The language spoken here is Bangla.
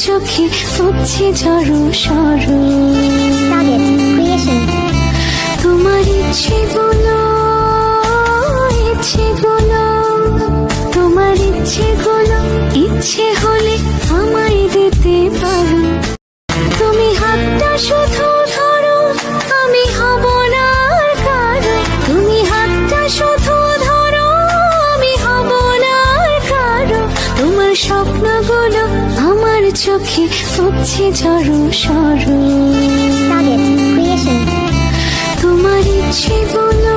চোখে পড়ছে ঝড়ো সরো। তোমার ইচ্ছেগুলো তোমার ইচ্ছেগুলো ইচ্ছে হলে আমায় দিতে পারো। তুমি হাতটা শুধু ধরো, আমি হব না আর কারো। তুমি হাতটা শুধু ধরো, আমি হব না আর কারো। তোমার স্বপ্নগুলো আমার চোখে পড়ছে ঝড়ো সরো। তোমার ইচ্ছেগুলো